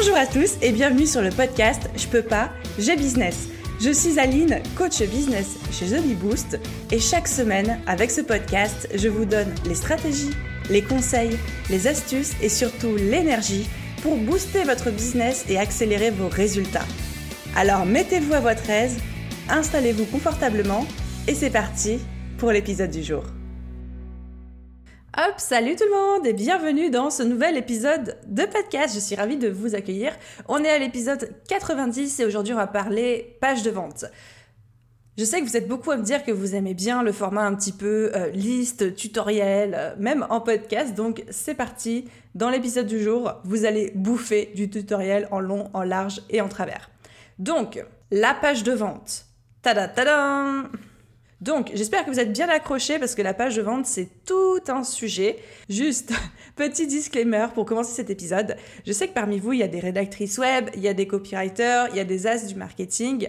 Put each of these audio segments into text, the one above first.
Bonjour à tous et bienvenue sur le podcast Je peux pas, j'ai business. Je suis Aline, coach business chez The Bee Boost et chaque semaine, avec ce podcast, je vous donne les stratégies, les conseils, les astuces et surtout l'énergie pour booster votre business et accélérer vos résultats. Alors mettez-vous à votre aise, installez-vous confortablement et c'est parti pour l'épisode du jour. Hop, salut tout le monde et bienvenue dans ce nouvel épisode de podcast. Je suis ravie de vous accueillir. On est à l'épisode 90 et aujourd'hui on va parler page de vente. Je sais que vous êtes beaucoup à me dire que vous aimez bien le format un petit peu liste, tutoriel, même en podcast. Donc c'est parti, dans l'épisode du jour, vous allez bouffer du tutoriel en long, en large et en travers. Donc, la page de vente. Tada tada! Donc, j'espère que vous êtes bien accrochés parce que la page de vente, c'est tout un sujet. Juste, petit disclaimer pour commencer cet épisode. Je sais que parmi vous, il y a des rédactrices web, il y a des copywriters, il y a des as du marketing.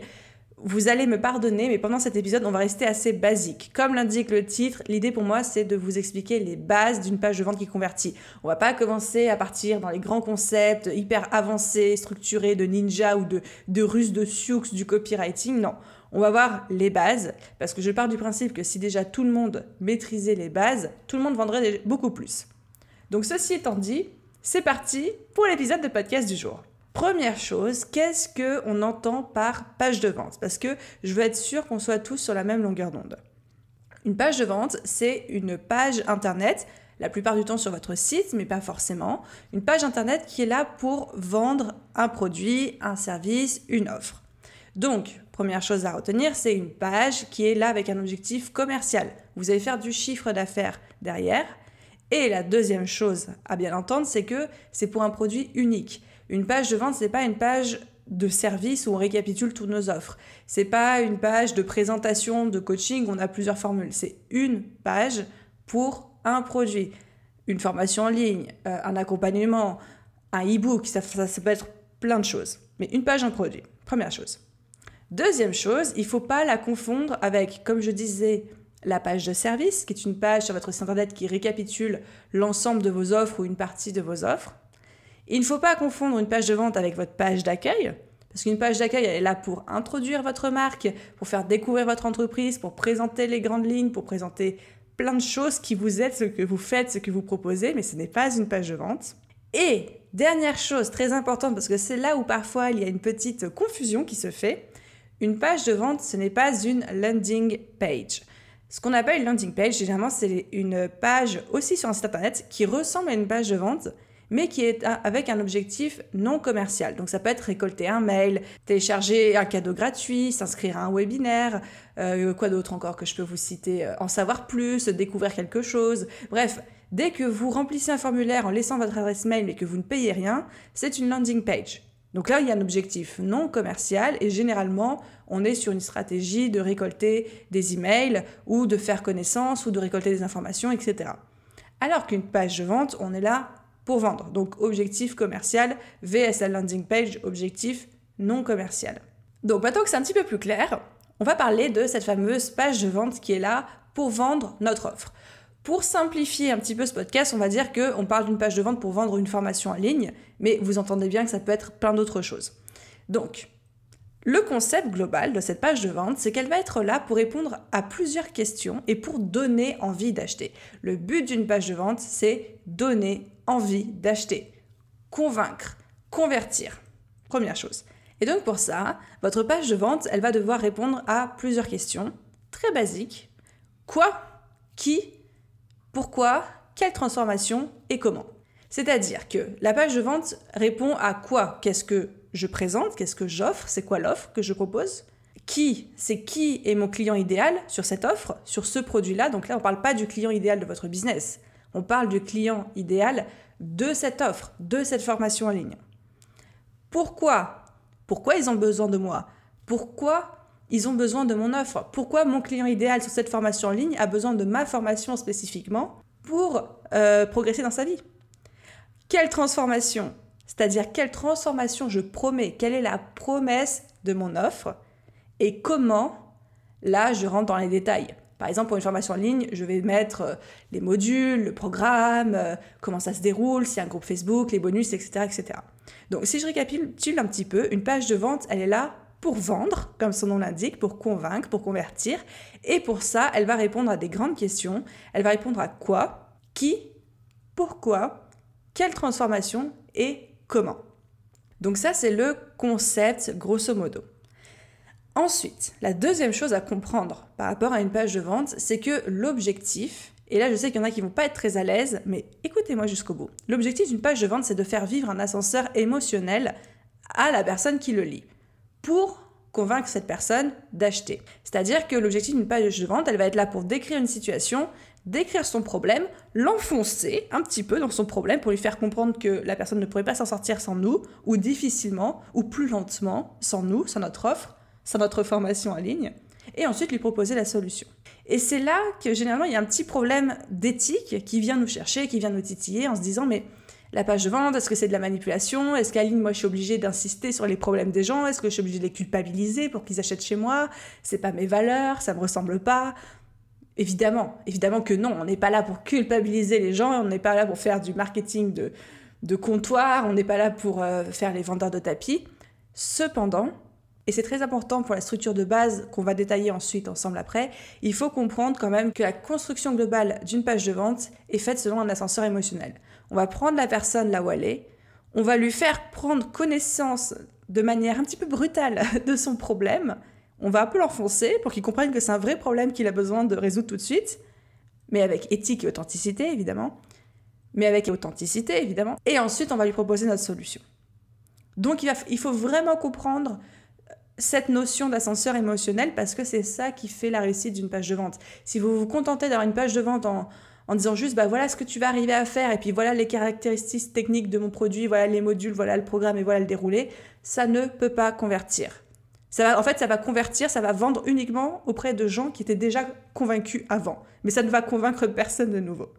Vous allez me pardonner, mais pendant cet épisode, on va rester assez basique. Comme l'indique le titre, l'idée pour moi, c'est de vous expliquer les bases d'une page de vente qui convertit. On va pas commencer à partir dans les grands concepts hyper avancés, structurés de ninja ou de ruse de sioux du copywriting. Non. On va voir les bases, parce que je pars du principe que si déjà tout le monde maîtrisait les bases, tout le monde vendrait beaucoup plus. Donc ceci étant dit, c'est parti pour l'épisode de podcast du jour. Première chose, qu'est-ce qu'on entend par page de vente? Parce que je veux être sûre qu'on soit tous sur la même longueur d'onde. Une page de vente, c'est une page internet, la plupart du temps sur votre site, mais pas forcément. Une page internet qui est là pour vendre un produit, un service, une offre. Donc, première chose à retenir, c'est une page qui est là avec un objectif commercial. Vous allez faire du chiffre d'affaires derrière. Et la deuxième chose à bien entendre, c'est que c'est pour un produit unique. Une page de vente, ce n'est pas une page de service où on récapitule toutes nos offres. Ce n'est pas une page de présentation, de coaching où on a plusieurs formules. C'est une page pour un produit. Une formation en ligne, un accompagnement, un e-book, ça peut être plein de choses. Mais une page, un produit. Première chose. Deuxième chose, il ne faut pas la confondre avec, comme je disais, la page de service, qui est une page sur votre site internet qui récapitule l'ensemble de vos offres ou une partie de vos offres. Il ne faut pas confondre une page de vente avec votre page d'accueil, parce qu'une page d'accueil, elle est là pour introduire votre marque, pour faire découvrir votre entreprise, pour présenter les grandes lignes, pour présenter plein de choses qui vous êtes, ce que vous faites, ce que vous proposez, mais ce n'est pas une page de vente. Et dernière chose très importante, parce que c'est là où parfois il y a une petite confusion qui se fait, une page de vente, ce n'est pas une landing page. Ce qu'on appelle une landing page, généralement, c'est une page aussi sur un site internet qui ressemble à une page de vente, mais qui est avec un objectif non commercial. Donc ça peut être récolter un mail, télécharger un cadeau gratuit, s'inscrire à un webinaire, quoi d'autre encore que je peux vous citer, en savoir plus, découvrir quelque chose. Bref, dès que vous remplissez un formulaire en laissant votre adresse mail mais que vous ne payez rien, c'est une landing page. Donc là, il y a un objectif non commercial et généralement, on est sur une stratégie de récolter des emails ou de faire connaissance ou de récolter des informations, etc. Alors qu'une page de vente, on est là pour vendre. Donc objectif commercial vs la landing page, objectif non commercial. Donc maintenant que c'est un petit peu plus clair, on va parler de cette fameuse page de vente qui est là pour vendre notre offre. Pour simplifier un petit peu ce podcast, on va dire qu'on parle d'une page de vente pour vendre une formation en ligne, mais vous entendez bien que ça peut être plein d'autres choses. Donc, le concept global de cette page de vente, c'est qu'elle va être là pour répondre à plusieurs questions et pour donner envie d'acheter. Le but d'une page de vente, c'est donner envie d'acheter, convaincre, convertir. Première chose. Et donc pour ça, votre page de vente, elle va devoir répondre à plusieurs questions très basiques. Quoi? Qui? Pourquoi, quelle transformation et comment. C'est-à-dire que la page de vente répond à quoi? Qu'est-ce que je présente? Qu'est-ce que j'offre? C'est quoi l'offre que je propose? Qui? C'est qui est mon client idéal sur cette offre, sur ce produit-là? Donc là, on ne parle pas du client idéal de votre business. On parle du client idéal de cette offre, de cette formation en ligne. Pourquoi? Pourquoi ils ont besoin de moi? Pourquoi ils ont besoin de mon offre? Pourquoi mon client idéal sur cette formation en ligne a besoin de ma formation spécifiquement pour progresser dans sa vie? Quelle transformation? C'est-à-dire quelle transformation je promets? Quelle est la promesse de mon offre? Et comment? Là, je rentre dans les détails. Par exemple, pour une formation en ligne, je vais mettre les modules, le programme, comment ça se déroule, s'il y a un groupe Facebook, les bonus, etc., etc. Donc, si je récapitule un petit peu, une page de vente, elle est là pour vendre, comme son nom l'indique, pour convaincre, pour convertir. Et pour ça, elle va répondre à des grandes questions. Elle va répondre à quoi, qui, pourquoi, quelle transformation et comment. Donc ça, c'est le concept grosso modo. Ensuite, la deuxième chose à comprendre par rapport à une page de vente, c'est que l'objectif, et là je sais qu'il y en a qui vont pas être très à l'aise, mais écoutez-moi jusqu'au bout. L'objectif d'une page de vente, c'est de faire vivre un ascenseur émotionnel à la personne qui le lit, pour convaincre cette personne d'acheter. C'est-à-dire que l'objectif d'une page de vente, elle va être là pour décrire une situation, décrire son problème, l'enfoncer un petit peu dans son problème pour lui faire comprendre que la personne ne pourrait pas s'en sortir sans nous, ou difficilement, ou plus lentement, sans nous, sans notre offre, sans notre formation en ligne, et ensuite lui proposer la solution. Et c'est là que généralement il y a un petit problème d'éthique qui vient nous chercher, qui vient nous titiller en se disant mais la page de vente, est-ce que c'est de la manipulation? Est-ce qu'à ligne, moi je suis obligée d'insister sur les problèmes des gens? Est-ce que je suis obligée de les culpabiliser pour qu'ils achètent chez moi? C'est pas mes valeurs, ça me ressemble pas. Évidemment que non, on n'est pas là pour culpabiliser les gens, on n'est pas là pour faire du marketing de comptoir, on n'est pas là pour faire les vendeurs de tapis. Cependant, et c'est très important pour la structure de base qu'on va détailler ensuite ensemble après, il faut comprendre quand même que la construction globale d'une page de vente est faite selon un ascenseur émotionnel. On va prendre la personne là où elle est, on va lui faire prendre connaissance de manière un petit peu brutale de son problème, on va un peu l'enfoncer pour qu'il comprenne que c'est un vrai problème qu'il a besoin de résoudre tout de suite, mais avec éthique et authenticité évidemment, et ensuite on va lui proposer notre solution. Donc il faut vraiment comprendre cette notion d'ascenseur émotionnel parce que c'est ça qui fait la réussite d'une page de vente. Si vous vous contentez d'avoir une page de vente en disant juste bah voilà ce que tu vas arriver à faire et puis voilà les caractéristiques techniques de mon produit, voilà les modules, voilà le programme et voilà le déroulé, ça ne peut pas convertir. Ça va convertir, ça va vendre uniquement auprès de gens qui étaient déjà convaincus avant. Mais ça ne va convaincre personne de nouveau.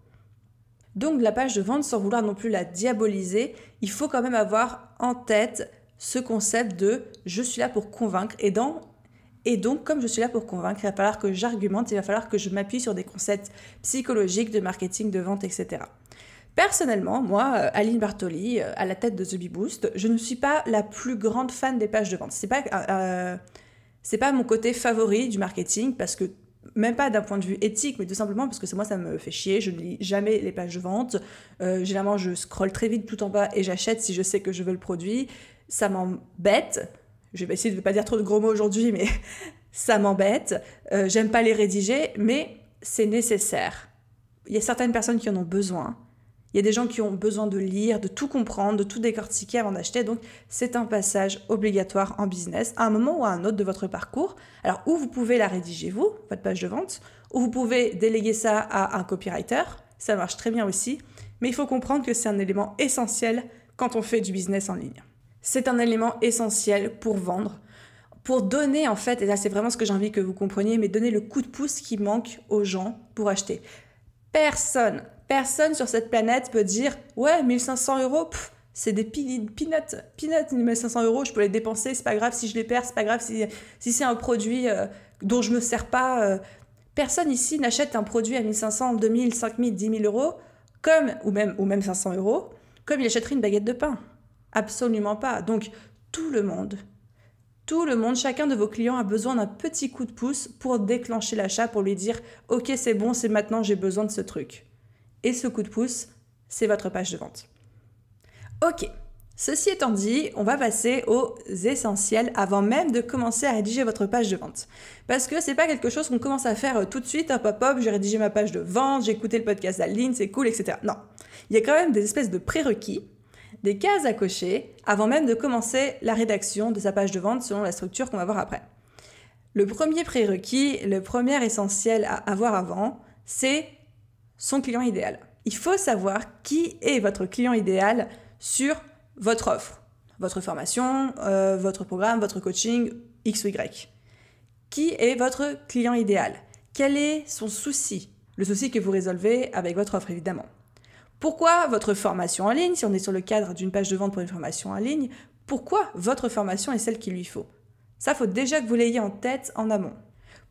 Donc la page de vente, sans vouloir non plus la diaboliser, il faut quand même avoir en tête ce concept de « je suis là pour convaincre » et donc, comme je suis là pour convaincre, il va falloir que j'argumente, il va falloir que je m'appuie sur des concepts psychologiques, de marketing, de vente, etc. Personnellement, moi, Aline Bartoli, à la tête de The Bee Boost, je ne suis pas la plus grande fan des pages de vente. C'est pas mon côté favori du marketing, parce que même pas d'un point de vue éthique, mais tout simplement parce que moi, ça me fait chier. Je ne lis jamais les pages de vente. Généralement, je scrolle très vite tout en bas et j'achète si je sais que je veux le produit. Ça m'embête. Je vais essayer de ne pas dire trop de gros mots aujourd'hui, mais ça m'embête. J'aime pas les rédiger, mais c'est nécessaire. Il y a certaines personnes qui en ont besoin. Il y a des gens qui ont besoin de lire, de tout comprendre, de tout décortiquer avant d'acheter. Donc, c'est un passage obligatoire en business à un moment ou à un autre de votre parcours. Alors, ou vous pouvez la rédiger vous, votre page de vente, ou vous pouvez déléguer ça à un copywriter. Ça marche très bien aussi. Mais il faut comprendre que c'est un élément essentiel quand on fait du business en ligne. C'est un élément essentiel pour vendre, pour donner en fait, et là c'est vraiment ce que j'ai envie que vous compreniez, mais donner le coup de pouce qui manque aux gens pour acheter. Personne sur cette planète peut dire « Ouais, 1500 €, c'est des peanuts, 1500 €, je peux les dépenser, c'est pas grave si je les perds, c'est pas grave si c'est un produit dont je me sers pas. » Personne ici n'achète un produit à 1500, 2000, 5000, 10 000 €, ou même 500 €, comme il achèterait une baguette de pain. Absolument pas. Donc, tout le monde, chacun de vos clients a besoin d'un petit coup de pouce pour déclencher l'achat, pour lui dire « Ok, c'est bon, c'est maintenant, j'ai besoin de ce truc. » Et ce coup de pouce, c'est votre page de vente. Ok, ceci étant dit, on va passer aux essentiels avant même de commencer à rédiger votre page de vente. Parce que c'est pas quelque chose qu'on commence à faire tout de suite, hop, j'ai rédigé ma page de vente, j'ai écouté le podcast d'Aline, c'est cool, etc. Non, il y a quand même des espèces de prérequis, des cases à cocher avant même de commencer la rédaction de sa page de vente selon la structure qu'on va voir après. Le premier prérequis, le premier essentiel à avoir avant, c'est son client idéal. Il faut savoir qui est votre client idéal sur votre offre, votre formation, votre programme, votre coaching, X ou Y. Qui est votre client idéal? Quel est son souci? Le souci que vous résolvez avec votre offre, évidemment. Pourquoi votre formation en ligne, si on est sur le cadre d'une page de vente pour une formation en ligne, pourquoi votre formation est celle qu'il lui faut? Ça, il faut déjà que vous l'ayez en tête en amont.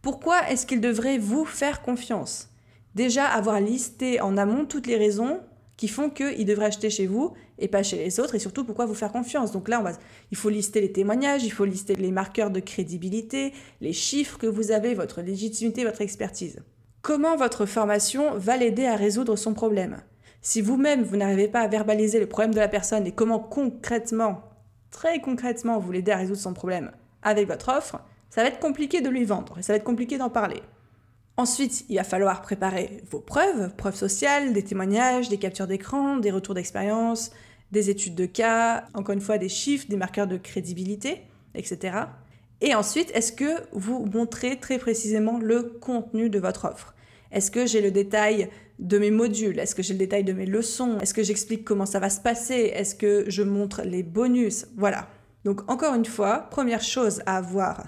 Pourquoi est-ce qu'ils devraient vous faire confiance? Déjà, avoir listé en amont toutes les raisons qui font qu'ils devraient acheter chez vous et pas chez les autres, et surtout pourquoi vous faire confiance. Donc là, il faut lister les témoignages, il faut lister les marqueurs de crédibilité, les chiffres que vous avez, votre légitimité, votre expertise. Comment votre formation va l'aider à résoudre son problème? Si vous-même, vous n'arrivez pas à verbaliser le problème de la personne et comment concrètement, très concrètement, vous l'aidez à résoudre son problème avec votre offre, ça va être compliqué de lui vendre et ça va être compliqué d'en parler. Ensuite, il va falloir préparer vos preuves sociales, des témoignages, des captures d'écran, des retours d'expérience, des études de cas, encore une fois des chiffres, des marqueurs de crédibilité, etc. Et ensuite, est-ce que vous montrez très précisément le contenu de votre offre? Est-ce que j'ai le détail de mes modules? Est-ce que j'ai le détail de mes leçons? Est-ce que j'explique comment ça va se passer? Est-ce que je montre les bonus? Voilà. Donc encore une fois, première chose à avoir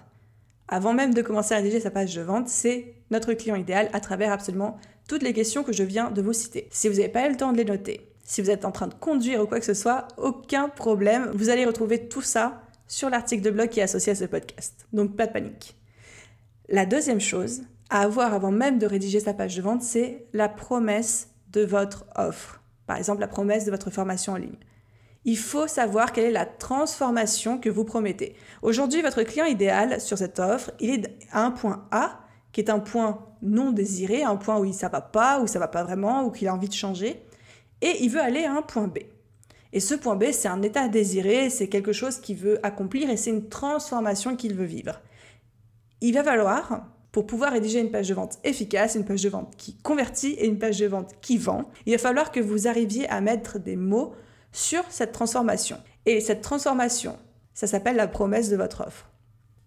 avant même de commencer à rédiger sa page de vente, c'est notre client idéal à travers absolument toutes les questions que je viens de vous citer. Si vous n'avez pas eu le temps de les noter, si vous êtes en train de conduire ou quoi que ce soit, aucun problème, vous allez retrouver tout ça sur l'article de blog qui est associé à ce podcast. Donc pas de panique. La deuxième chose à avoir avant même de rédiger sa page de vente, c'est la promesse de votre offre. Par exemple, la promesse de votre formation en ligne. Il faut savoir quelle est la transformation que vous promettez. Aujourd'hui, votre client idéal sur cette offre, il est à un point A, qui est un point non désiré, un point où ça va pas, où ça va pas vraiment, ou qu'il a envie de changer, et il veut aller à un point B. Et ce point B, c'est un état désiré, c'est quelque chose qu'il veut accomplir et c'est une transformation qu'il veut vivre. Il va falloir, pour pouvoir rédiger une page de vente efficace, une page de vente qui convertit et une page de vente qui vend, il va falloir que vous arriviez à mettre des mots sur cette transformation. Et cette transformation, ça s'appelle la promesse de votre offre.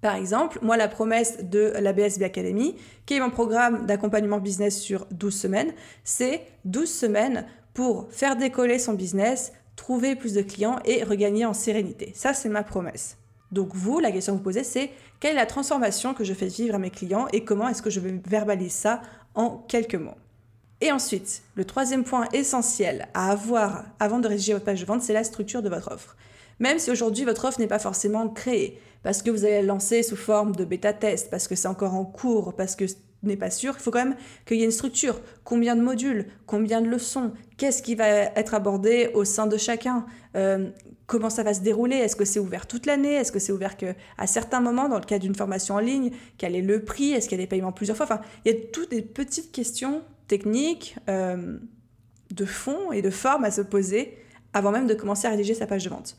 Par exemple, moi, la promesse de la BSB Academy, qui est mon programme d'accompagnement business sur 12 semaines, c'est 12 semaines pour faire décoller son business, trouver plus de clients et regagner en sérénité. Ça, c'est ma promesse. Donc vous, la question que vous posez, c'est quelle est la transformation que je fais vivre à mes clients et comment est-ce que je verbalise ça en quelques mots. Et ensuite, le troisième point essentiel à avoir avant de rédiger votre page de vente, c'est la structure de votre offre. Même si aujourd'hui votre offre n'est pas forcément créée, parce que vous allez la lancer sous forme de bêta-test, parce que c'est encore en cours, parce que ce n'est pas sûr, il faut quand même qu'il y ait une structure. Combien de modules? Combien de leçons? Qu'est-ce qui va être abordé au sein de chacun? Comment ça va se dérouler? Est-ce que c'est ouvert toute l'année? Est-ce que c'est ouvert qu'à certains moments, dans le cas d'une formation en ligne? Quel est le prix? Est-ce qu'il y a des paiements plusieurs fois? Enfin, il y a toutes des petites questions techniques, de fond et de forme à se poser avant même de commencer à rédiger sa page de vente.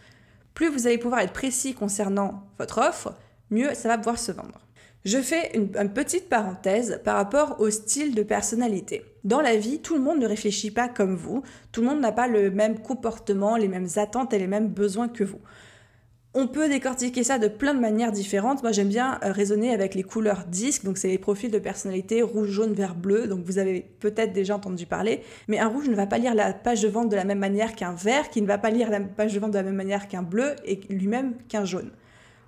Plus vous allez pouvoir être précis concernant votre offre, mieux ça va pouvoir se vendre. Je fais une petite parenthèse par rapport au style de personnalité. Dans la vie, tout le monde ne réfléchit pas comme vous, tout le monde n'a pas le même comportement, les mêmes attentes et les mêmes besoins que vous. On peut décortiquer ça de plein de manières différentes. Moi, j'aime bien raisonner avec les couleurs disques. Donc, c'est les profils de personnalité rouge, jaune, vert, bleu. Donc, vous avez peut-être déjà entendu parler. Mais un rouge ne va pas lire la page de vente de la même manière qu'un vert, qui ne va pas lire la page de vente de la même manière qu'un bleu et lui-même qu'un jaune.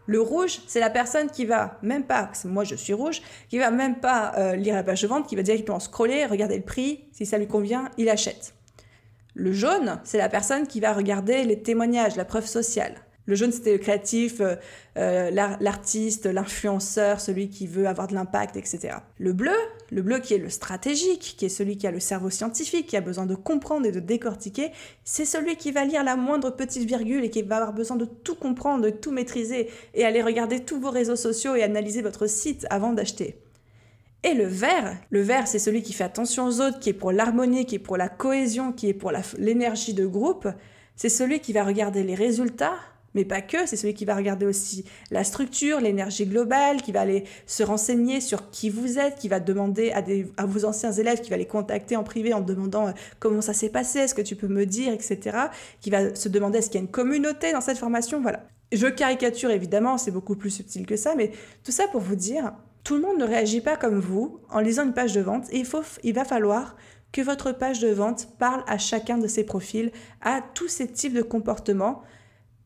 Le rouge, c'est la personne qui va même pas, moi je suis rouge, qui va même pas lire la page de vente, qui va directement scroller, regarder le prix. Si ça lui convient, il achète. Le jaune, c'est la personne qui va regarder les témoignages, la preuve sociale. Le jaune, c'était le créatif, l'artiste, l'influenceur, celui qui veut avoir de l'impact, etc. Le bleu qui est le stratégique, qui est celui qui a le cerveau scientifique, qui a besoin de comprendre et de décortiquer, c'est celui qui va lire la moindre petite virgule et qui va avoir besoin de tout comprendre, de tout maîtriser et aller regarder tous vos réseaux sociaux et analyser votre site avant d'acheter. Et le vert, c'est celui qui fait attention aux autres, qui est pour l'harmonie, qui est pour la cohésion, qui est pour l'énergie de groupe. C'est celui qui va regarder les résultats, mais pas que, c'est celui qui va regarder aussi la structure, l'énergie globale, qui va aller se renseigner sur qui vous êtes, qui va demander à vos anciens élèves, qui va les contacter en privé en demandant comment ça s'est passé, est-ce que tu peux me dire, etc. Qui va se demander est-ce qu'il y a une communauté dans cette formation, voilà. Je caricature évidemment, c'est beaucoup plus subtil que ça, mais tout ça pour vous dire, tout le monde ne réagit pas comme vous en lisant une page de vente et il va falloir que votre page de vente parle à chacun de ces profils, à tous ces types de comportements,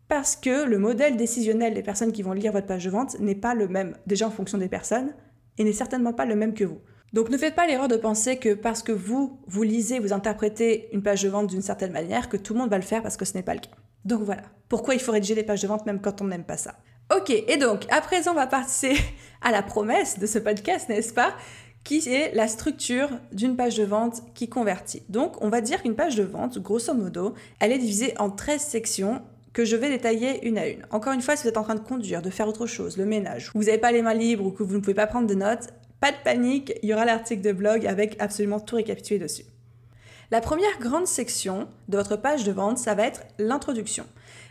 parce que le modèle décisionnel des personnes qui vont lire votre page de vente n'est pas le même, déjà en fonction des personnes, et n'est certainement pas le même que vous. Donc ne faites pas l'erreur de penser que parce que vous lisez, vous interprétez une page de vente d'une certaine manière, que tout le monde va le faire parce que ce n'est pas le cas. Donc voilà, pourquoi il faut rédiger des pages de vente même quand on n'aime pas ça. Ok, et donc, à présent, on va passer à la promesse de ce podcast, n'est-ce pas? Qui est la structure d'une page de vente qui convertit. Donc, on va dire qu'une page de vente, grosso modo, elle est divisée en 13 sections que je vais détailler une à une. Encore une fois, si vous êtes en train de conduire, de faire autre chose, le ménage, vous n'avez pas les mains libres ou que vous ne pouvez pas prendre de notes, pas de panique, il y aura l'article de blog avec absolument tout récapitulé dessus. La première grande section de votre page de vente, ça va être l'introduction.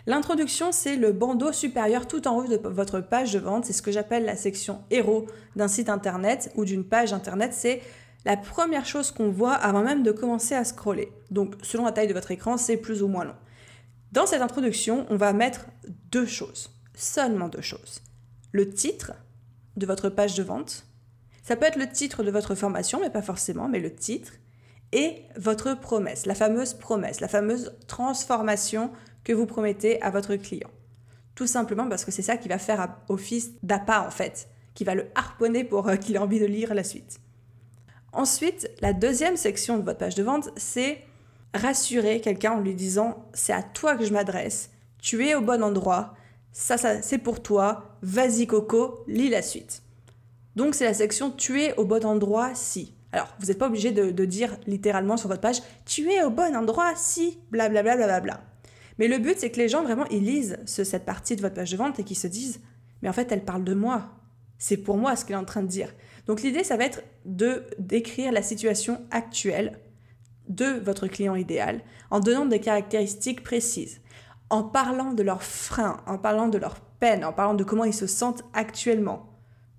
L'introduction, c'est le bandeau supérieur tout en haut de votre page de vente. C'est ce que j'appelle la section héros d'un site internet ou d'une page internet. C'est la première chose qu'on voit avant même de commencer à scroller. Donc, selon la taille de votre écran, c'est plus ou moins long. Dans cette introduction, on va mettre 2 choses, seulement 2 choses. Le titre de votre page de vente. Ça peut être le titre de votre formation, mais pas forcément, mais le titre. Et votre promesse, la fameuse transformation que vous promettez à votre client. Tout simplement parce que c'est ça qui va faire office d'appât en fait, qui va le harponner pour qu'il ait envie de lire la suite. Ensuite, la deuxième section de votre page de vente, c'est rassurer quelqu'un en lui disant « c'est à toi que je m'adresse, tu es au bon endroit, ça c'est pour toi, vas-y coco, lis la suite ». Donc c'est la section « tu es au bon endroit si ». Alors, vous n'êtes pas obligé de dire littéralement sur votre page « tu es au bon endroit si, blablabla, blablabla ». Mais le but, c'est que les gens, vraiment, ils lisent cette partie de votre page de vente et qu'ils se disent « mais en fait, elle parle de moi. C'est pour moi ce qu'elle est en train de dire. » Donc l'idée, ça va être de décrire la situation actuelle de votre client idéal en donnant des caractéristiques précises, en parlant de leurs freins, en parlant de leurs peines, en parlant de comment ils se sentent actuellement,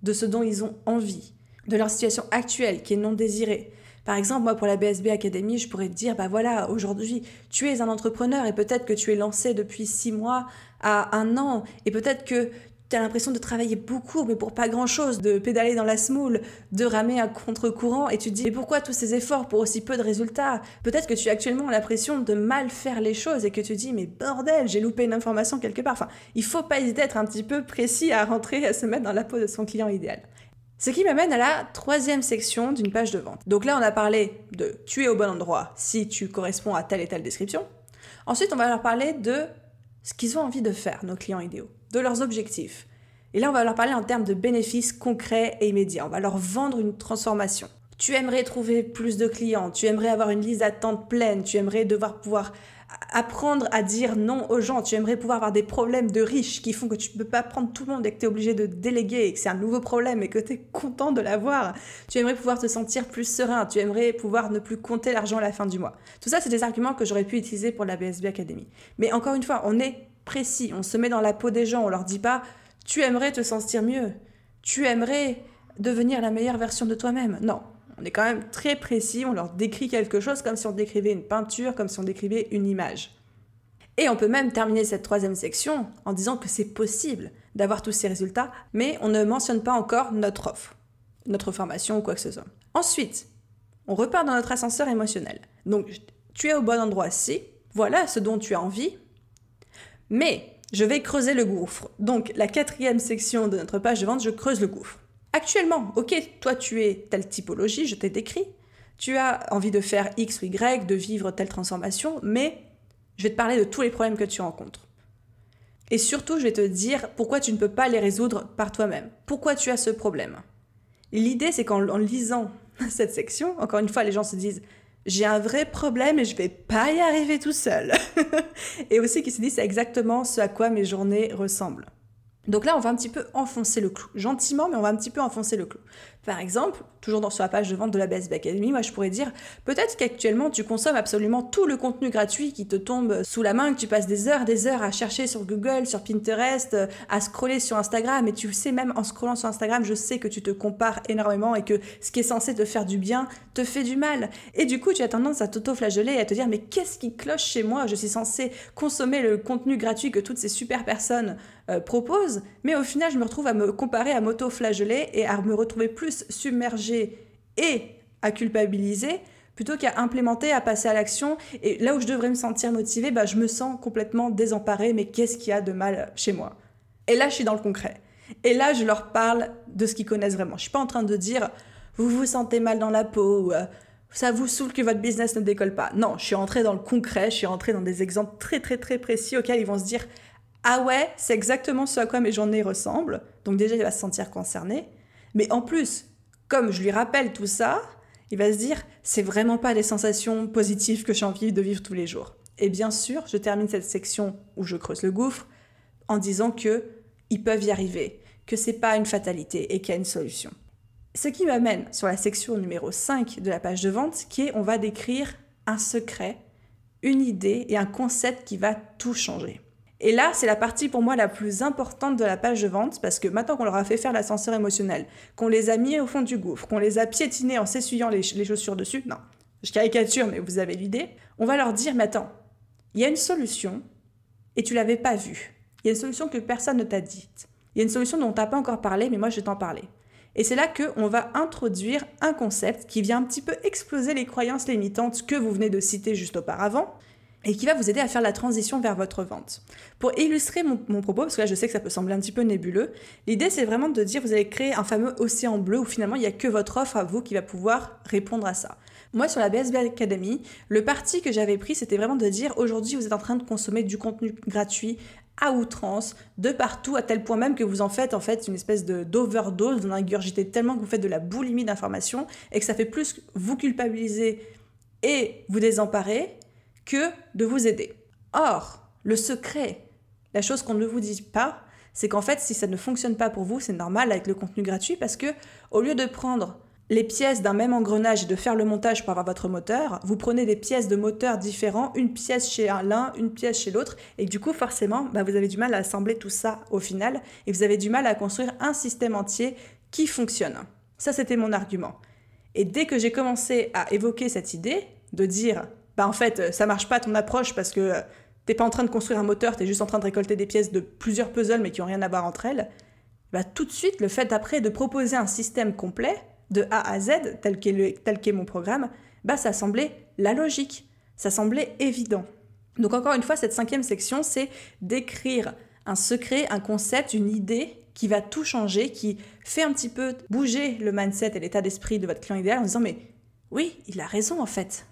de ce dont ils ont envie, de leur situation actuelle qui est non désirée. Par exemple, moi, pour la BSB Academy, je pourrais te dire, bah voilà, aujourd'hui, tu es un entrepreneur et peut-être que tu es lancé depuis 6 mois à 1 an et peut-être que tu as l'impression de travailler beaucoup, mais pour pas grand-chose, de pédaler dans la semoule, de ramer à contre-courant et tu te dis, mais pourquoi tous ces efforts pour aussi peu de résultats? Peut-être que tu as actuellement l'impression de mal faire les choses et que tu te dis, mais bordel, j'ai loupé une information quelque part. Enfin, il faut pas hésiter à être un petit peu précis, à rentrer, à se mettre dans la peau de son client idéal. Ce qui m'amène à la troisième section d'une page de vente. Donc là, on a parlé de « tu es au bon endroit si tu corresponds à telle et telle description ». Ensuite, on va leur parler de ce qu'ils ont envie de faire, nos clients idéaux, de leurs objectifs. Et là, on va leur parler en termes de bénéfices concrets et immédiats. On va leur vendre une transformation. Tu aimerais trouver plus de clients, tu aimerais avoir une liste d'attente pleine, tu aimerais devoir pouvoir apprendre à dire non aux gens, tu aimerais pouvoir avoir des problèmes de riches qui font que tu ne peux pas prendre tout le monde et que tu es obligé de déléguer et que c'est un nouveau problème et que tu es content de l'avoir. Tu aimerais pouvoir te sentir plus serein, tu aimerais pouvoir ne plus compter l'argent à la fin du mois. Tout ça, c'est des arguments que j'aurais pu utiliser pour la BSB Academy. Mais encore une fois, on est précis, on se met dans la peau des gens, on leur dit pas « tu aimerais te sentir mieux, tu aimerais devenir la meilleure version de toi-même ». Non. On est quand même très précis, on leur décrit quelque chose comme si on décrivait une peinture, comme si on décrivait une image. Et on peut même terminer cette troisième section en disant que c'est possible d'avoir tous ces résultats, mais on ne mentionne pas encore notre offre, notre formation ou quoi que ce soit. Ensuite, on repart dans notre ascenseur émotionnel. Donc, tu es au bon endroit si, voilà ce dont tu as envie, mais je vais creuser le gouffre. Donc, la quatrième section de notre page de vente, je creuse le gouffre. Actuellement, ok, toi tu es telle typologie, je t'ai décrit, tu as envie de faire X ou Y, de vivre telle transformation, mais je vais te parler de tous les problèmes que tu rencontres. Et surtout, je vais te dire pourquoi tu ne peux pas les résoudre par toi-même. Pourquoi tu as ce problème. L'idée, c'est qu'en lisant cette section, encore une fois, les gens se disent « j'ai un vrai problème et je vais pas y arriver tout seul ». Et aussi qu'ils se disent « c'est exactement ce à quoi mes journées ressemblent ». Donc là, on va un petit peu enfoncer le clou. Gentiment, mais on va un petit peu enfoncer le clou. Par exemple, toujours sur la page de vente de la BSB Academy, moi je pourrais dire, peut-être qu'actuellement tu consommes absolument tout le contenu gratuit qui te tombe sous la main, que tu passes des heures à chercher sur Google, sur Pinterest, à scroller sur Instagram, et tu sais, même en scrollant sur Instagram, je sais que tu te compares énormément et que ce qui est censé te faire du bien te fait du mal. Et du coup, tu as tendance à t'auto-flageller et à te dire, mais qu'est-ce qui cloche chez moi? Je suis censée consommer le contenu gratuit que toutes ces super personnes proposent, mais au final, je me retrouve à me comparer, à m'auto-flageller et à me retrouver plus submergé et à culpabiliser plutôt qu'à implémenter, à passer à l'action. Et là où je devrais me sentir motivée, je me sens complètement désemparée, mais qu'est-ce qu'il y a de mal chez moi? Et là, je suis dans le concret. Et là, je leur parle de ce qu'ils connaissent vraiment. Je suis pas en train de dire « vous vous sentez mal dans la peau » ou « ça vous saoule que votre business ne décolle pas ». Non, je suis entrée dans le concret, je suis entrée dans des exemples très très très précis auxquels ils vont se dire « ah ouais, c'est exactement ce à quoi mes journées ressemblent. Donc déjà, il va se sentir concerné. Mais en plus, comme je lui rappelle tout ça, il va se dire, c'est vraiment pas des sensations positives que j'ai envie de vivre tous les jours. Et bien sûr, je termine cette section où je creuse le gouffre en disant qu'ils peuvent y arriver, que c'est pas une fatalité et qu'il y a une solution. Ce qui m'amène sur la section numéro 5 de la page de vente, qui est on va décrire un secret, une idée et un concept qui va tout changer. Et là, c'est la partie pour moi la plus importante de la page de vente, parce que maintenant qu'on leur a fait faire l'ascenseur émotionnel, qu'on les a mis au fond du gouffre, qu'on les a piétinés en s'essuyant les chaussures dessus, non, je caricature, mais vous avez l'idée, on va leur dire, mais attends, il y a une solution et tu l'avais pas vue. Il y a une solution que personne ne t'a dite. Il y a une solution dont tu n'as pas encore parlé, mais moi je vais t'en parler. Et c'est là qu'on va introduire un concept qui vient un petit peu exploser les croyances limitantes que vous venez de citer juste auparavant et qui va vous aider à faire la transition vers votre vente. Pour illustrer mon propos, parce que là je sais que ça peut sembler un petit peu nébuleux, l'idée c'est vraiment de dire vous allez créer un fameux océan bleu où finalement il n'y a que votre offre à vous qui va pouvoir répondre à ça. Moi sur la BSB Academy, le parti que j'avais pris c'était vraiment de dire aujourd'hui vous êtes en train de consommer du contenu gratuit à outrance, de partout, à tel point même que vous en faites une espèce d'overdose, vous en ingurgitez tellement que vous faites de la boulimie d'informations et que ça fait plus vous culpabiliser et vous désemparer que de vous aider. Or, le secret, la chose qu'on ne vous dit pas, c'est qu'en fait, si ça ne fonctionne pas pour vous, c'est normal avec le contenu gratuit parce que au lieu de prendre les pièces d'un même engrenage et de faire le montage pour avoir votre moteur, vous prenez des pièces de moteur différents, une pièce chez l'un, une pièce chez l'autre, et du coup, forcément, vous avez du mal à assembler tout ça au final, et vous avez du mal à construire un système entier qui fonctionne. Ça, c'était mon argument. Et dès que j'ai commencé à évoquer cette idée, de dire, en fait, ça marche pas ton approche parce que t'es pas en train de construire un moteur, t'es juste en train de récolter des pièces de plusieurs puzzles mais qui n'ont rien à voir entre elles, tout de suite, le fait après de proposer un système complet, de A à Z, tel qu'est mon programme, ça semblait la logique, ça semblait évident. Donc encore une fois, cette 5e section, c'est d'écrire un secret, un concept, une idée qui va tout changer, qui fait un petit peu bouger le mindset et l'état d'esprit de votre client idéal en disant « mais oui, il a raison en fait ».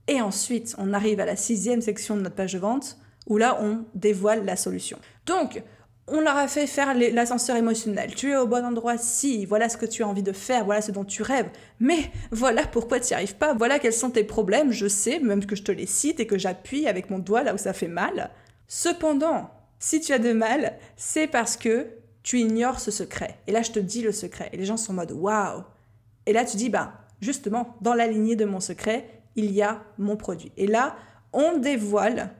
Et ensuite, on arrive à la 6e section de notre page de vente, où là, on dévoile la solution. Donc, on leur a fait faire l'ascenseur émotionnel. Tu es au bon endroit, si, voilà ce que tu as envie de faire, voilà ce dont tu rêves. Mais voilà pourquoi tu n'y arrives pas, voilà quels sont tes problèmes, je sais, même que je te les cite et que j'appuie avec mon doigt là où ça fait mal. Cependant, si tu as de mal, c'est parce que tu ignores ce secret. Et là, je te dis le secret. Et les gens sont en mode « waouh ». Et là, tu dis « justement, dans la lignée de mon secret, il y a mon produit ». Et là, on dévoile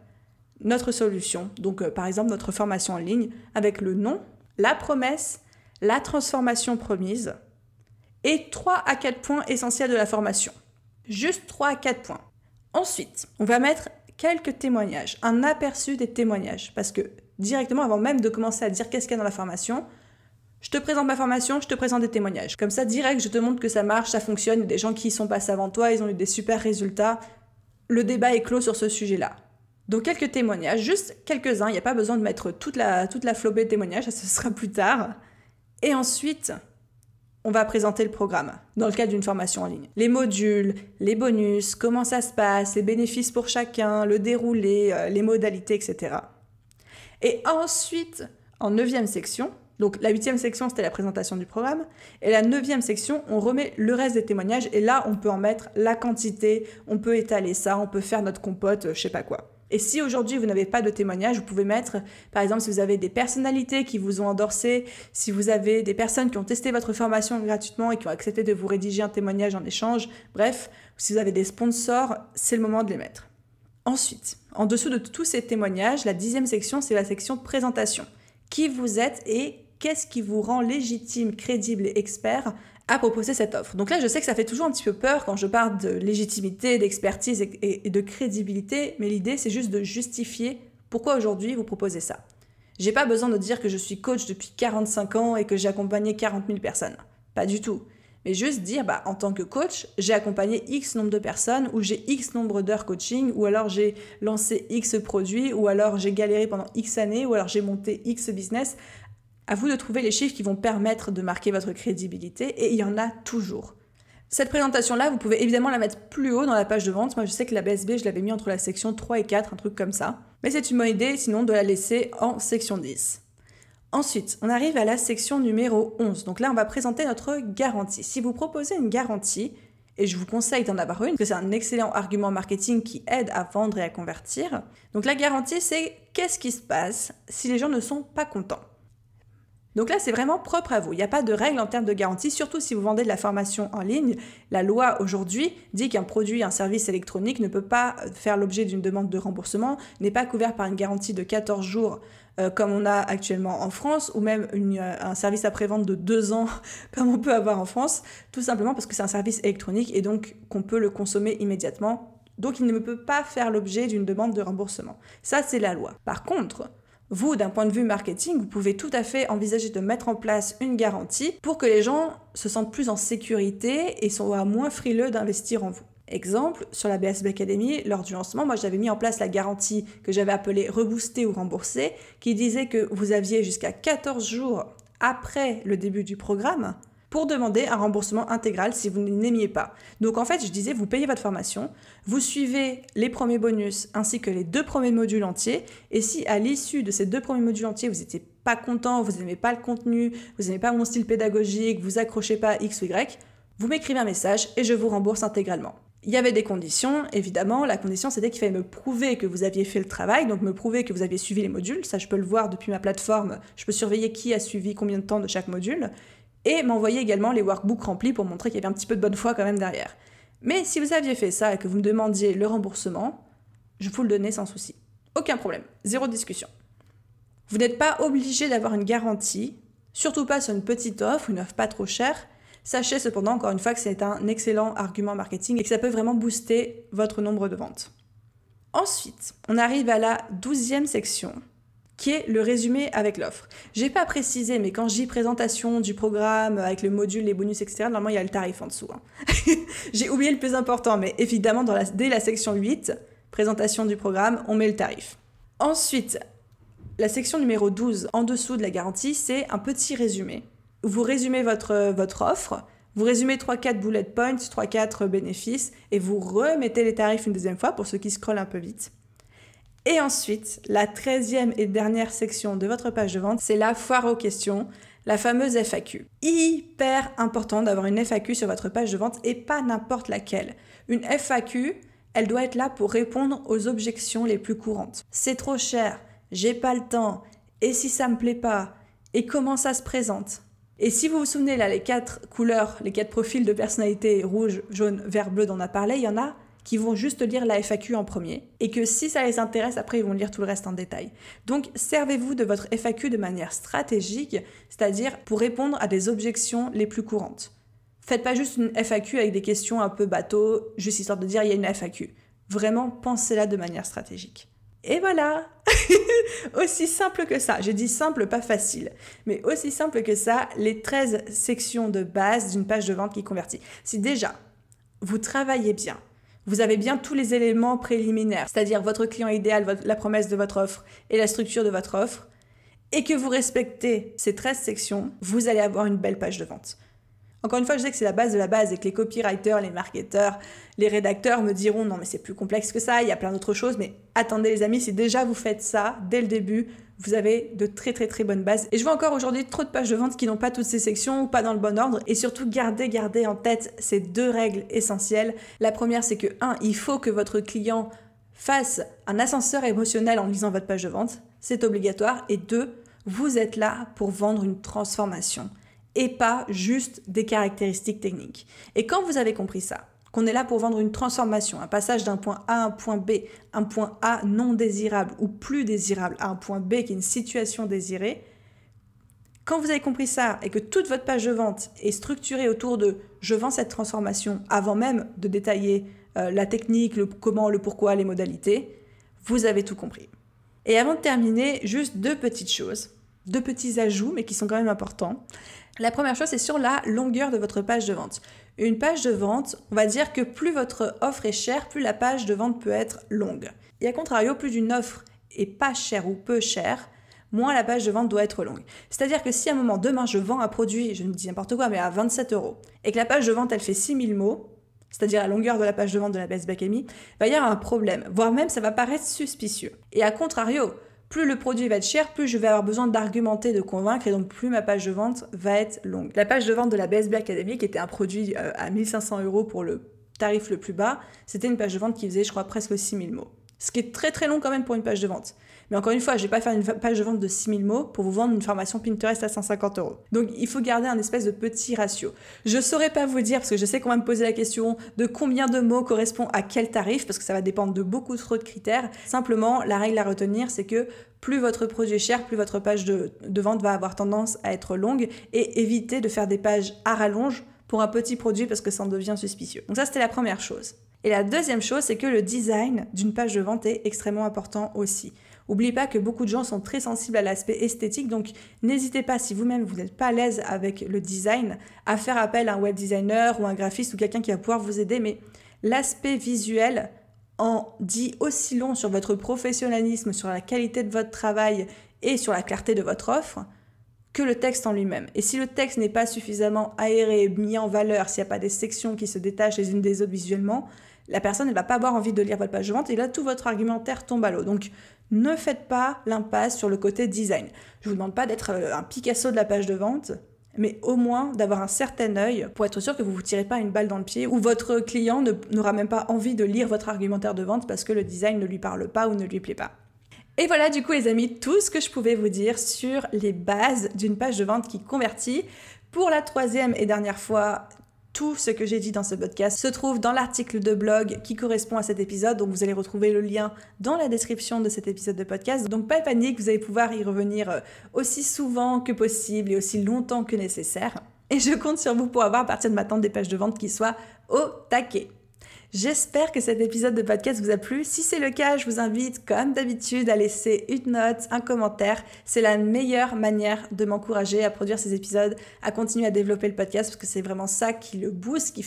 notre solution, donc par exemple notre formation en ligne, avec le nom, la promesse, la transformation promise et 3 à 4 points essentiels de la formation. Juste 3 à 4 points. Ensuite, on va mettre quelques témoignages, un aperçu des témoignages, parce que directement, avant même de commencer à dire qu'est-ce qu'il y a dans la formation, je te présente ma formation, je te présente des témoignages. Comme ça, direct, je te montre que ça marche, ça fonctionne, il y a des gens qui y sont passés avant toi, ils ont eu des super résultats. Le débat est clos sur ce sujet-là. Donc quelques témoignages, juste quelques-uns, il n'y a pas besoin de mettre toute la flopée de témoignages, ça ce sera plus tard. Et ensuite, on va présenter le programme, dans le cadre d'une formation en ligne. Les modules, les bonus, comment ça se passe, les bénéfices pour chacun, le déroulé, les modalités, etc. Et ensuite, en 9e section, donc la 8e section c'était la présentation du programme, et la 9e section on remet le reste des témoignages, et là on peut en mettre la quantité, on peut étaler ça, on peut faire notre compote, je sais pas quoi. Et si aujourd'hui vous n'avez pas de témoignages, vous pouvez mettre, par exemple, si vous avez des personnalités qui vous ont endorsé, si vous avez des personnes qui ont testé votre formation gratuitement et qui ont accepté de vous rédiger un témoignage en échange, bref, si vous avez des sponsors, c'est le moment de les mettre. Ensuite, en dessous de tous ces témoignages, la 10e section, c'est la section de présentation. Qui vous êtes et qu'est-ce qui vous rend légitime, crédible et expert à proposer cette offre. Donc là, je sais que ça fait toujours un petit peu peur quand je parle de légitimité, d'expertise et de crédibilité, mais l'idée, c'est juste de justifier pourquoi aujourd'hui vous proposez ça. J'ai pas besoin de dire que je suis coach depuis 45 ans et que j'ai accompagné 40 000 personnes. Pas du tout. Mais juste dire, en tant que coach, j'ai accompagné X nombre de personnes, ou j'ai X nombre d'heures coaching, ou alors j'ai lancé X produits, ou alors j'ai galéré pendant X années, ou alors j'ai monté X business. À vous de trouver les chiffres qui vont permettre de marquer votre crédibilité, et il y en a toujours. Cette présentation-là, vous pouvez évidemment la mettre plus haut dans la page de vente. Moi, je sais que la BSB, je l'avais mis entre la section 3 et 4, un truc comme ça. Mais c'est une bonne idée sinon de la laisser en section 10. Ensuite, on arrive à la section numéro 11. Donc là, on va présenter notre garantie. Si vous proposez une garantie, et je vous conseille d'en avoir une, parce que c'est un excellent argument marketing qui aide à vendre et à convertir. Donc la garantie, c'est qu'est-ce qui se passe si les gens ne sont pas contents. Donc là, c'est vraiment propre à vous. Il n'y a pas de règle en termes de garantie, surtout si vous vendez de la formation en ligne. La loi aujourd'hui dit qu'un produit, un service électronique ne peut pas faire l'objet d'une demande de remboursement, n'est pas couvert par une garantie de 14 jours comme on a actuellement en France, ou même un service après-vente de 2 ans comme on peut avoir en France, tout simplement parce que c'est un service électronique et donc qu'on peut le consommer immédiatement. Donc il ne peut pas faire l'objet d'une demande de remboursement. Ça, c'est la loi. Par contre, vous, d'un point de vue marketing, vous pouvez tout à fait envisager de mettre en place une garantie pour que les gens se sentent plus en sécurité et soient moins frileux d'investir en vous. Exemple, sur la BSB Academy, lors du lancement, moi j'avais mis en place la garantie que j'avais appelée rebooster ou rembourser, qui disait que vous aviez jusqu'à 14 jours après le début du programme pour demander un remboursement intégral si vous n'aimiez pas. Donc en fait, je disais, vous payez votre formation, vous suivez les premiers bonus ainsi que les 2 premiers modules entiers, et si à l'issue de ces 2 premiers modules entiers, vous n'étiez pas content, vous n'aimez pas le contenu, vous n'aimez pas mon style pédagogique, vous accrochez pas à X ou Y, vous m'écrivez un message et je vous rembourse intégralement. Il y avait des conditions, évidemment. La condition, c'était qu'il fallait me prouver que vous aviez fait le travail, donc me prouver que vous aviez suivi les modules. Ça, je peux le voir depuis ma plateforme. Je peux surveiller qui a suivi combien de temps de chaque module. Et m'envoyer également les workbooks remplis pour montrer qu'il y avait un petit peu de bonne foi quand même derrière. Mais si vous aviez fait ça et que vous me demandiez le remboursement, je vous le donnais sans souci. Aucun problème, zéro discussion. Vous n'êtes pas obligé d'avoir une garantie, surtout pas sur une petite offre, une offre pas trop chère. Sachez cependant, encore une fois, que c'est un excellent argument marketing et que ça peut vraiment booster votre nombre de ventes. Ensuite, on arrive à la 12e section, qui est le résumé avec l'offre. J'ai pas précisé, mais quand je dis présentation du programme, avec le module, les bonus, etc., normalement, il y a le tarif en dessous. J'ai oublié le plus important, mais évidemment, dès la section 8, présentation du programme, on met le tarif. Ensuite, la section numéro 12, en dessous de la garantie, c'est un petit résumé. Vous résumez votre offre, vous résumez 3-4 bullet points, 3-4 bénéfices, et vous remettez les tarifs une deuxième fois pour ceux qui scrollent un peu vite. Et ensuite, la 13e et dernière section de votre page de vente, c'est la foire aux questions, la fameuse FAQ. Hyper important d'avoir une FAQ sur votre page de vente et pas n'importe laquelle. Une FAQ, elle doit être là pour répondre aux objections les plus courantes. C'est trop cher, j'ai pas le temps, et si ça me plaît pas, et comment ça se présente ? Et si vous vous souvenez, là, les 4 couleurs, les 4 profils de personnalité, rouge, jaune, vert, bleu dont on a parlé, il y en a qui vont juste lire la FAQ en premier. Et que si ça les intéresse, après, ils vont lire tout le reste en détail. Donc, servez-vous de votre FAQ de manière stratégique, c'est-à-dire pour répondre à des objections les plus courantes. Faites pas juste une FAQ avec des questions un peu bateau, juste histoire de dire il y a une FAQ. Vraiment, pensez-la de manière stratégique. Et voilà. Aussi simple que ça. J'ai dit simple, pas facile. Mais aussi simple que ça, les 13 sections de base d'une page de vente qui convertit. Si déjà, vous travaillez bien, vous avez bien tous les éléments préliminaires, c'est-à-dire votre client idéal, la promesse de votre offre et la structure de votre offre, et que vous respectez ces 13 sections, vous allez avoir une belle page de vente. Encore une fois, je sais que c'est la base de la base et que les copywriters, les marketeurs, les rédacteurs me diront non mais c'est plus complexe que ça, il y a plein d'autres choses, mais attendez les amis, si déjà vous faites ça dès le début, vous avez de très très très bonnes bases. Et je vois encore aujourd'hui trop de pages de vente qui n'ont pas toutes ces sections ou pas dans le bon ordre, et surtout gardez en tête ces 2 règles essentielles. La première, c'est que 1, il faut que votre client fasse un ascenseur émotionnel en lisant votre page de vente, c'est obligatoire, et 2, vous êtes là pour vendre une transformation et pas juste des caractéristiques techniques. Et quand vous avez compris ça, qu'on est là pour vendre une transformation, un passage d'un point A à un point B, un point A non désirable ou plus désirable à un point B qui est une situation désirée, quand vous avez compris ça et que toute votre page de vente est structurée autour de « je vends cette transformation » avant même de détailler la technique, le comment, le pourquoi, les modalités, vous avez tout compris. Et avant de terminer, juste 2 petites choses, 2 petits ajouts, mais qui sont quand même importants. La première chose, c'est sur la longueur de votre page de vente. Une page de vente, on va dire que plus votre offre est chère, plus la page de vente peut être longue. Et à contrario, plus une offre est pas chère ou peu chère, moins la page de vente doit être longue. C'est-à-dire que si à un moment, demain, je vends un produit, je ne dis n'importe quoi, mais à 27 €, et que la page de vente, elle fait 6000 mots, c'est-à-dire la longueur de la page de vente de la Best Buy Academy, va y avoir un problème, voire même ça va paraître suspicieux. Et à contrario, plus le produit va être cher, plus je vais avoir besoin d'argumenter, de convaincre, et donc plus ma page de vente va être longue. La page de vente de la Best Buy Academy, qui était un produit à 1500 € pour le tarif le plus bas, c'était une page de vente qui faisait, je crois, presque 6000 mots. Ce qui est très très long quand même pour une page de vente. Mais encore une fois, je ne vais pas faire une page de vente de 6000 mots pour vous vendre une formation Pinterest à 150 €. Donc il faut garder un espèce de petit ratio. Je ne saurais pas vous dire, parce que je sais qu'on va me poser la question de combien de mots correspond à quel tarif, parce que ça va dépendre de beaucoup trop de critères. Simplement, la règle à retenir, c'est que plus votre produit est cher, plus votre page de vente va avoir tendance à être longue, et évitez de faire des pages à rallonge pour un petit produit parce que ça en devient suspicieux. Donc ça, c'était la première chose. Et la deuxième chose, c'est que le design d'une page de vente est extrêmement important aussi. N'oubliez pas que beaucoup de gens sont très sensibles à l'aspect esthétique, donc n'hésitez pas, si vous-même vous n'êtes pas à l'aise avec le design, à faire appel à un web designer ou un graphiste ou quelqu'un qui va pouvoir vous aider, mais l'aspect visuel en dit aussi long sur votre professionnalisme, sur la qualité de votre travail et sur la clarté de votre offre que le texte en lui-même. Et si le texte n'est pas suffisamment aéré, mis en valeur, s'il n'y a pas des sections qui se détachent les unes des autres visuellement, la personne ne va pas avoir envie de lire votre page de vente et là, tout votre argumentaire tombe à l'eau. Donc, ne faites pas l'impasse sur le côté design. Je ne vous demande pas d'être un Picasso de la page de vente, mais au moins d'avoir un certain œil pour être sûr que vous ne vous tirez pas une balle dans le pied ou votre client n'aura même pas envie de lire votre argumentaire de vente parce que le design ne lui parle pas ou ne lui plaît pas. Et voilà du coup les amis, tout ce que je pouvais vous dire sur les bases d'une page de vente qui convertit. Pour la troisième et dernière fois, tout ce que j'ai dit dans ce podcast se trouve dans l'article de blog qui correspond à cet épisode, donc vous allez retrouver le lien dans la description de cet épisode de podcast. Donc pas de panique, vous allez pouvoir y revenir aussi souvent que possible et aussi longtemps que nécessaire. Et je compte sur vous pour avoir à partir de maintenant des pages de vente qui soient au taquet. J'espère que cet épisode de podcast vous a plu. Si c'est le cas, je vous invite, comme d'habitude, à laisser une note, un commentaire. C'est la meilleure manière de m'encourager à produire ces épisodes, à continuer à développer le podcast, parce que c'est vraiment ça qui le booste,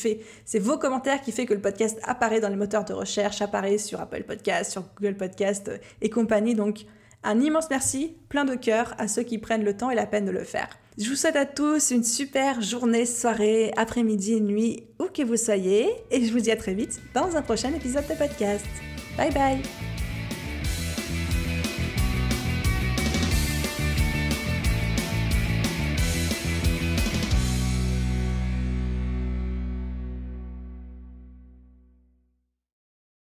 c'est vos commentaires qui fait que le podcast apparaît dans les moteurs de recherche, apparaît sur Apple Podcast, sur Google Podcast et compagnie. Donc, un immense merci, plein de cœur, à ceux qui prennent le temps et la peine de le faire. Je vous souhaite à tous une super journée, soirée, après-midi, nuit, où que vous soyez, et je vous dis à très vite dans un prochain épisode de podcast. Bye bye!